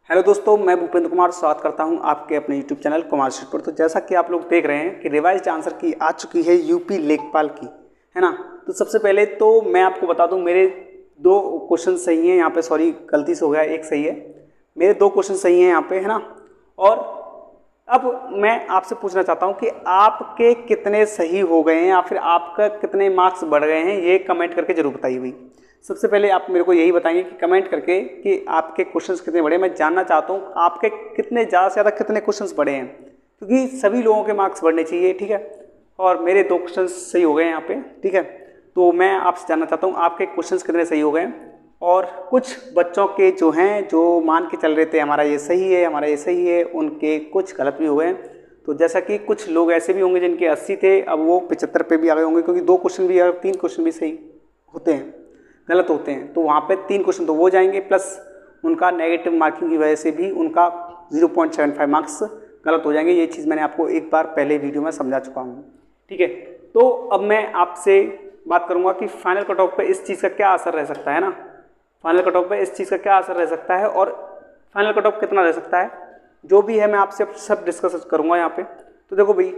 Hello दोस्तों, मैं भूपेंद्र कुमार स्वागत करता हूं आपके अपने यूट्यूब चैनल कुमार शीट पर। तो जैसा कि आप लोग देख रहे हैं कि रिवाइज्ड आंसर की आ चुकी है यूपी लेखपाल की, है ना। तो सबसे पहले तो मैं आपको बता दूं, मेरे दो क्वेश्चन सही हैं यहाँ पे। सॉरी, गलती से हो गया, एक सही है। मेरे दो क्वेश्चन सही हैं यहाँ पे, है ना। और अब मैं आपसे पूछना चाहता हूँ कि आपके कितने सही हो गए हैं या फिर आपका कितने मार्क्स बढ़ गए हैं, ये कमेंट करके जरूर बताइए भाई। सबसे पहले आप मेरे को यही बताएंगे कि कमेंट करके कि आपके क्वेश्चंस कितने बढ़े। मैं जानना चाहता हूँ आपके कितने ज़्यादा से ज़्यादा कितने क्वेश्चंस बढ़े हैं, क्योंकि सभी लोगों के मार्क्स बढ़ने चाहिए, ठीक है। और मेरे दो क्वेश्चंस सही हो गए यहाँ पे, ठीक है। तो मैं आपसे जानना चाहता हूँ आपके क्वेश्चंस कितने सही हो गए हैं। और कुछ बच्चों के जो हैं, जो मान के चल रहे थे हमारा ये सही है, हमारा ये सही है, उनके कुछ गलत भी हो गए। तो जैसा कि कुछ लोग ऐसे भी होंगे जिनके 80 थे, अब वो 75 पे भी आ गए होंगे, क्योंकि दो क्वेश्चन भी या 3 क्वेश्चन भी सही होते हैं, गलत होते हैं। तो वहाँ पे 3 क्वेश्चन तो वो जाएंगे, प्लस उनका नेगेटिव मार्किंग की वजह से भी उनका 0.75 मार्क्स गलत हो जाएंगे। ये चीज़ मैंने आपको एक बार पहले वीडियो में समझा चुका हूँ, ठीक है। तो अब मैं आपसे बात करूँगा कि फाइनल कट ऑफ पे इस चीज़ का क्या असर रह सकता है ना। फाइनल कट ऑफ पे इस चीज़ का क्या असर रह सकता है और फाइनल कट ऑफ कितना रह सकता है, जो भी है मैं आपसे सब डिस्कस करूँगा यहाँ पे। तो देखो भाई,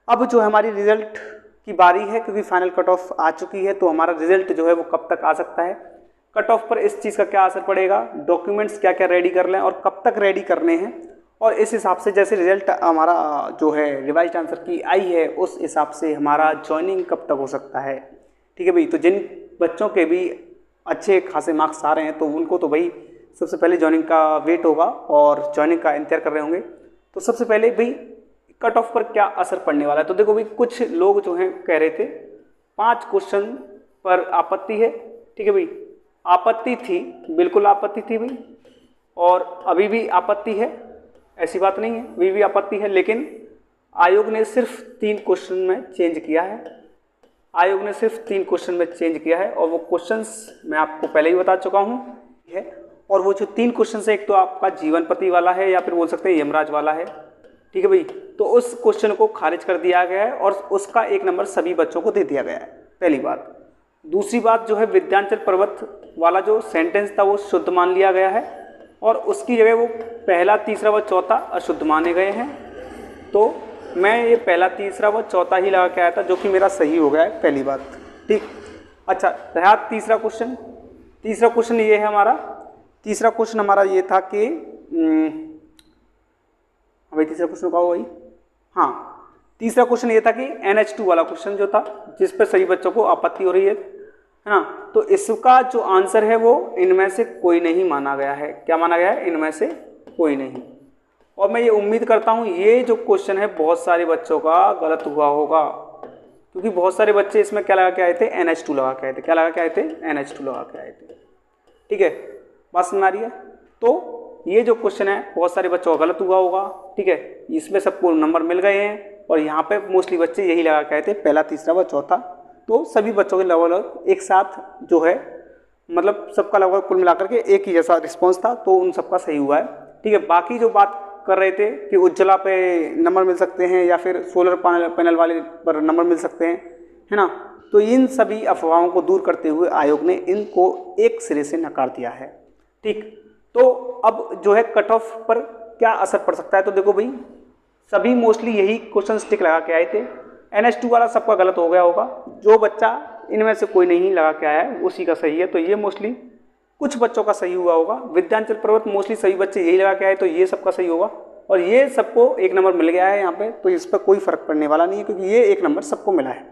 अब जो हमारी रिजल्ट की बारी है, क्योंकि फाइनल कट ऑफ आ चुकी है, तो हमारा रिजल्ट जो है वो कब तक आ सकता है, कट ऑफ पर इस चीज़ का क्या असर पड़ेगा, डॉक्यूमेंट्स क्या क्या रेडी कर लें और कब तक रेडी करने हैं, और इस हिसाब से जैसे रिजल्ट हमारा जो है रिवाइज्ड आंसर की आई है, उस हिसाब से हमारा ज्वाइनिंग कब तक हो सकता है, ठीक है भाई। तो जिन बच्चों के भी अच्छे खासे मार्क्स आ रहे हैं तो उनको तो भाई सबसे पहले ज्वाइनिंग का वेट होगा और ज्वाइनिंग का इंतजार कर रहे होंगे। तो सबसे पहले भाई कट ऑफ पर क्या असर पड़ने वाला है। तो देखो भाई, कुछ लोग जो हैं कह रहे थे 5 क्वेश्चन पर आपत्ति है, ठीक है भाई। आपत्ति थी, बिल्कुल आपत्ति थी भाई, और अभी भी आपत्ति है, ऐसी बात नहीं है, अभी भी आपत्ति है। लेकिन आयोग ने सिर्फ 3 क्वेश्चन में चेंज किया है, आयोग ने सिर्फ 3 क्वेश्चन में चेंज किया है, और वो क्वेश्चंस मैं आपको पहले ही बता चुका हूँ है। और वो जो 3 क्वेश्चन है, एक तो आपका जीवन पति वाला है या फिर बोल सकते हैं यमराज वाला है, ठीक है भाई। तो उस क्वेश्चन को खारिज कर दिया गया है और उसका 1 नंबर सभी बच्चों को दे दिया गया है, पहली बात। दूसरी बात जो है, विंध्याचल पर्वत वाला जो सेंटेंस था वो शुद्ध मान लिया गया है, और उसकी जगह वो पहला, तीसरा व चौथा अशुद्ध माने गए हैं। तो मैं ये पहला, तीसरा व चौथा ही लगा के आया था, जो कि मेरा सही हो गया है, पहली बात, ठीक। अच्छा, रहा तीसरा क्वेश्चन। तीसरा क्वेश्चन ये है हमारा, तीसरा क्वेश्चन हमारा ये था कि भाई तीसरा क्वेश्चन का हो भाई, हाँ, तीसरा क्वेश्चन ये था कि NH2 वाला क्वेश्चन जो था, जिस पर सभी बच्चों को आपत्ति हो रही है ना। तो इसका जो आंसर है वो इनमें से कोई नहीं माना गया है। क्या माना गया है? इनमें से कोई नहीं। और मैं ये उम्मीद करता हूँ ये जो क्वेश्चन है बहुत सारे बच्चों का गलत हुआ होगा, क्योंकि बहुत सारे बच्चे इसमें क्या लगा के आए थे, NH2 लगा के आए थे। क्या लगा के आए थे? NH2 लगा के आए थे, ठीक है। बात समझ आ रही है? तो ये जो क्वेश्चन है बहुत सारे बच्चों का गलत हुआ होगा, ठीक है। इसमें सबको नंबर मिल गए हैं, और यहाँ पे मोस्टली बच्चे यही लगा के आए थे, पहला, तीसरा व चौथा। तो सभी बच्चों के लगभग एक साथ जो है, मतलब सबका लगभग कुल मिलाकर के एक ही जैसा रिस्पॉन्स था, तो उन सबका सही हुआ है, ठीक है। बाकी जो बात कर रहे थे कि उज्ज्वला पे नंबर मिल सकते हैं या फिर सोलर पैनल वाले पर नंबर मिल सकते हैं, है ना। तो इन सभी अफवाहों को दूर करते हुए आयोग ने इनको एक सिरे से नकार दिया है, ठीक। तो अब जो है कट ऑफ पर क्या असर पड़ सकता है। तो देखो भाई, सभी मोस्टली यही क्वेश्चन टिक लगा के आए थे। NH2 वाला सबका गलत हो गया होगा, जो बच्चा इनमें से कोई नहीं लगा के आया है उसी का सही है। तो ये मोस्टली कुछ बच्चों का सही हुआ होगा। विंध्याचल पर्वत मोस्टली सभी बच्चे यही लगा के आए, तो ये सबका सही होगा। और ये सबको 1 नंबर मिल गया है यहाँ पे, तो इस पर कोई फर्क पड़ने वाला नहीं है, क्योंकि ये 1 नंबर सबको मिला है।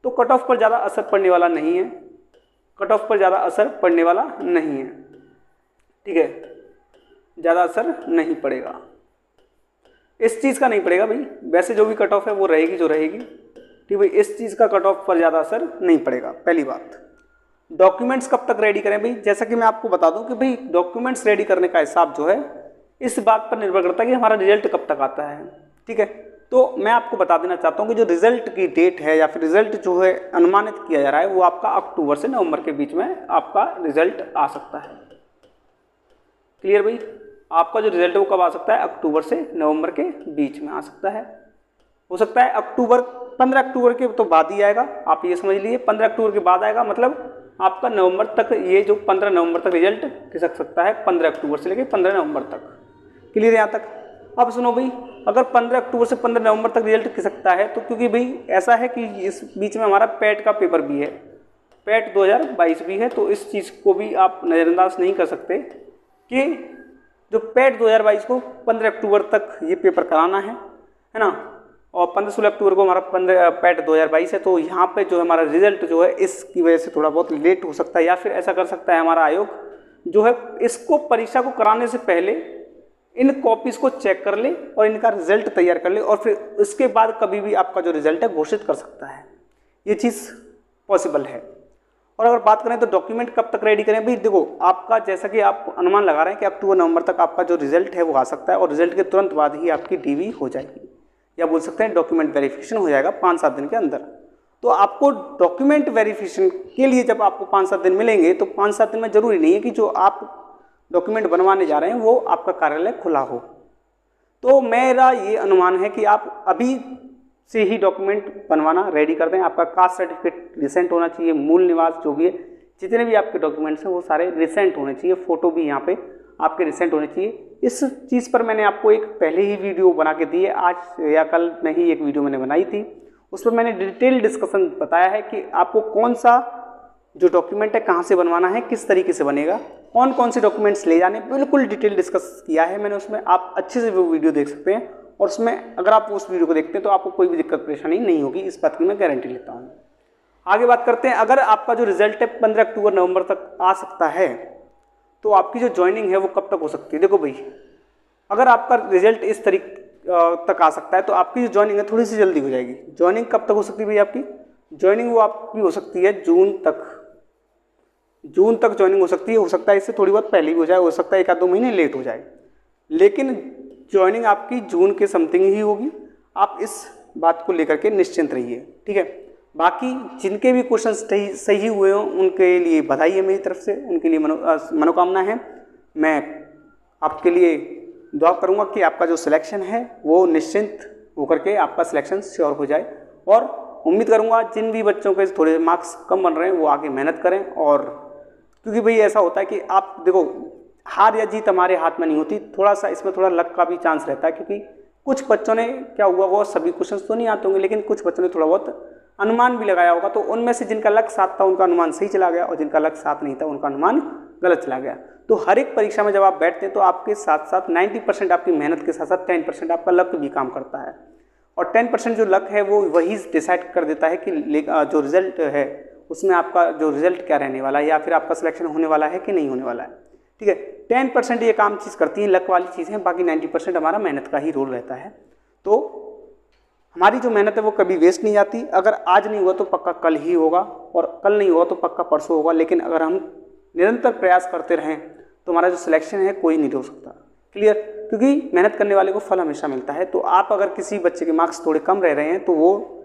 तो कट ऑफ पर ज़्यादा असर पड़ने वाला नहीं है, कट ऑफ पर ज़्यादा असर पड़ने वाला नहीं है, ठीक है। ज़्यादा असर नहीं पड़ेगा, इस चीज़ का नहीं पड़ेगा भाई। वैसे जो भी कट ऑफ है वो रहेगी जो रहेगी, ठीक भाई। इस चीज़ का कट ऑफ पर ज़्यादा असर नहीं पड़ेगा, पहली बात। डॉक्यूमेंट्स कब तक रेडी करें भाई, जैसा कि मैं आपको बता दूं कि भाई डॉक्यूमेंट्स रेडी करने का हिसाब जो है इस बात पर निर्भर करता है कि हमारा रिजल्ट कब तक आता है, ठीक है। तो मैं आपको बता देना चाहता हूं कि जो रिजल्ट की डेट है या फिर रिजल्ट जो है अनुमानित किया जा रहा है, वो आपका अक्टूबर से नवंबर के बीच में आपका रिजल्ट आ सकता है। क्लियर भाई? आपका जो रिजल्ट है वो कब आ सकता है? अक्टूबर से नवंबर के बीच में आ सकता है। हो सकता है 15 अक्टूबर के तो बाद ही आएगा, आप ये समझ लीजिए 15 अक्टूबर के बाद आएगा, मतलब आपका नवंबर तक, ये जो 15 नवंबर तक रिजल्ट खिसक सकता है, 15 अक्टूबर से लेकर 15 नवंबर तक। क्लियर है यहाँ तक? अब सुनो भाई, अगर 15 अक्टूबर से 15 नवंबर तक रिजल्ट खिसकता है तो क्योंकि भाई ऐसा है कि इस बीच में हमारा पैट का पेपर भी है, पैट 2022 भी है, तो इस चीज़ को भी आप नज़रअंदाज नहीं कर सकते कि जो पैट 2022 को 15 अक्टूबर तक ये पेपर कराना है ना, और 15-16 अक्टूबर को हमारा पैट 2022 है। तो यहाँ पे जो हमारा रिजल्ट जो है इसकी वजह से थोड़ा बहुत लेट हो सकता है, या फिर ऐसा कर सकता है हमारा आयोग जो है इसको परीक्षा को कराने से पहले इन कॉपीज को चेक कर ले और इनका रिजल्ट तैयार कर ले, और फिर उसके बाद कभी भी आपका जो रिजल्ट है घोषित कर सकता है। ये चीज़ पॉसिबल है। और अगर बात करें तो डॉक्यूमेंट कब तक रेडी करें, भाई देखो आपका जैसा कि आप अनुमान लगा रहे हैं कि अक्टूबर नवंबर तक आपका जो रिजल्ट है वो आ सकता है, और रिजल्ट के तुरंत बाद ही आपकी डीवी हो जाएगी, या बोल सकते हैं डॉक्यूमेंट वेरिफिकेशन हो जाएगा 5-7 दिन के अंदर। तो आपको डॉक्यूमेंट वेरिफिकेशन के लिए जब आपको 5-7 दिन मिलेंगे तो 5-7 दिन में जरूरी नहीं है कि जो आप डॉक्यूमेंट बनवाने जा रहे हैं वो आपका कार्यालय खुला हो। तो मेरा ये अनुमान है कि आप अभी से ही डॉक्यूमेंट बनवाना रेडी कर दें। आपका कास्ट सर्टिफिकेट रिसेंट होना चाहिए, मूल निवास जो भी है, जितने भी आपके डॉक्यूमेंट्स हैं वो सारे रिसेंट होने चाहिए, फ़ोटो भी यहाँ पे आपके रिसेंट होने चाहिए। इस चीज़ पर मैंने आपको एक पहले ही वीडियो बना के दी है, आज या कल में ही एक वीडियो मैंने बनाई थी, उस पर मैंने डिटेल डिस्कशन बताया है कि आपको कौन सा जो डॉक्यूमेंट है कहाँ से बनवाना है, किस तरीके से बनेगा, कौन कौन से डॉक्यूमेंट्स ले जाने, बिल्कुल डिटेल डिस्कस किया है मैंने उसमें। आप अच्छे से वो वीडियो देख सकते हैं, और उसमें अगर आप उस वीडियो को देखते हैं तो आपको कोई भी दिक्कत परेशानी नहीं होगी, इस बात की मैं गारंटी लेता हूँ। आगे बात करते हैं, अगर आपका जो रिजल्ट है 15 अक्टूबर नवंबर तक आ सकता है तो आपकी जो ज्वाइनिंग है वो कब तक हो सकती है। देखो भाई, अगर आपका रिजल्ट इस तरीके तक आ सकता है तो आपकी जो ज्वाइनिंग है थोड़ी सी जल्दी हो जाएगी। ज्वाइनिंग कब तक हो सकती है भाई आपकी? ज्वाइनिंग वो आपकी हो सकती है जून तक ज्वाइनिंग हो सकता है इससे थोड़ी बहुत पहले भी हो जाए, हो सकता है 1-2 महीने लेट हो जाए, लेकिन ज्वाइनिंग आपकी जून के समथिंग ही होगी। आप इस बात को लेकर के निश्चिंत रहिए, ठीक है। बाकी जिनके भी क्वेश्चन सही हुए हों उनके लिए बधाई है मेरी तरफ से, उनके लिए मनोकामना है। मैं आपके लिए दुआ करूंगा कि आपका जो सिलेक्शन है वो निश्चिंत होकर के आपका सिलेक्शन श्योर हो जाए, और उम्मीद करूंगा जिन भी बच्चों के थोड़े मार्क्स कम बन रहे हैं वो आगे मेहनत करें। और क्योंकि भाई ऐसा होता है कि आप देखो, हार या जीत हमारे हाथ में नहीं होती, थोड़ा सा इसमें थोड़ा लक का भी चांस रहता है, क्योंकि कुछ बच्चों ने क्या हुआ, वो सभी क्वेश्चंस तो नहीं आते होंगे, लेकिन कुछ बच्चों ने थोड़ा बहुत अनुमान भी लगाया होगा, तो उनमें से जिनका लक साथ था उनका अनुमान सही चला गया, और जिनका लक साथ नहीं था उनका अनुमान गलत चला गया। तो हर एक परीक्षा में जब आप बैठते हैं तो आपके साथ साथ 90% आपकी मेहनत के साथ साथ 10% आपका लक भी काम करता है, और 10% जो लक है वो वही डिसाइड कर देता है कि जो रिजल्ट है उसमें आपका जो रिजल्ट क्या रहने वाला है, या फिर आपका सिलेक्शन होने वाला है कि नहीं होने वाला है, ठीक है। 10% ये काम चीज़ करती है, लक वाली चीज़ें, बाकी 90% हमारा मेहनत का ही रोल रहता है। तो हमारी जो मेहनत है वो कभी वेस्ट नहीं जाती। अगर आज नहीं हुआ तो पक्का कल ही होगा, और कल नहीं हुआ तो पक्का परसों होगा, लेकिन अगर हम निरंतर प्रयास करते रहें तो हमारा जो सिलेक्शन है कोई नहीं रोक सकता। क्लियर? क्योंकि मेहनत करने वाले को फल हमेशा मिलता है। तो आप अगर किसी बच्चे के मार्क्स थोड़े कम रह रहे हैं तो वो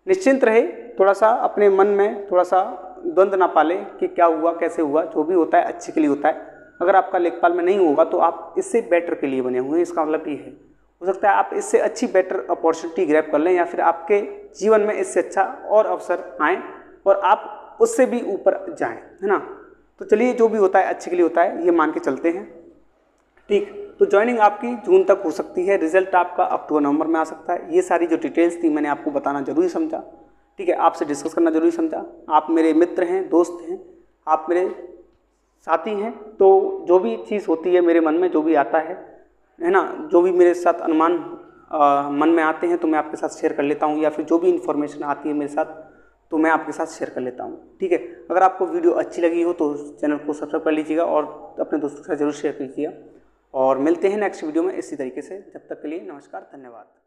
निश्चिंत रहे, थोड़ा सा अपने मन में थोड़ा सा द्वंद्व ना पाले कि क्या हुआ कैसे हुआ, जो भी होता है अच्छे के लिए होता है। अगर आपका लेखपाल में नहीं होगा तो आप इससे बेटर के लिए बने हुए हैं, इसका मतलब ये है। हो सकता है आप इससे अच्छी बेटर अपॉर्चुनिटी ग्रैब कर लें, या फिर आपके जीवन में इससे अच्छा और अवसर आएँ और आप उससे भी ऊपर जाएं, है ना। तो चलिए, जो भी होता है अच्छे के लिए होता है, ये मान के चलते हैं, ठीक। तो ज्वाइनिंग आपकी जून तक हो सकती है, रिजल्ट आपका अक्टूबर नवंबर में आ सकता है। ये सारी जो डिटेल्स थी मैंने आपको बताना जरूरी समझा, ठीक है, आपसे डिस्कस करना जरूरी समझा। आप मेरे मित्र हैं, दोस्त हैं, आप मेरे साथी हैं, तो जो भी चीज़ होती है मेरे मन में, जो भी आता है ना, जो भी मेरे साथ अनुमान मन में आते हैं तो मैं आपके साथ शेयर कर लेता हूँ, या फिर जो भी इन्फॉर्मेशन आती है मेरे साथ तो मैं आपके साथ शेयर कर लेता हूँ, ठीक है। अगर आपको वीडियो अच्छी लगी हो तो चैनल को सब्सक्राइब कर लीजिएगा और अपने दोस्तों के साथ जरूर शेयर कीजिएगा, और मिलते हैं नेक्स्ट वीडियो में इसी तरीके से। जब तक के लिए नमस्कार, धन्यवाद।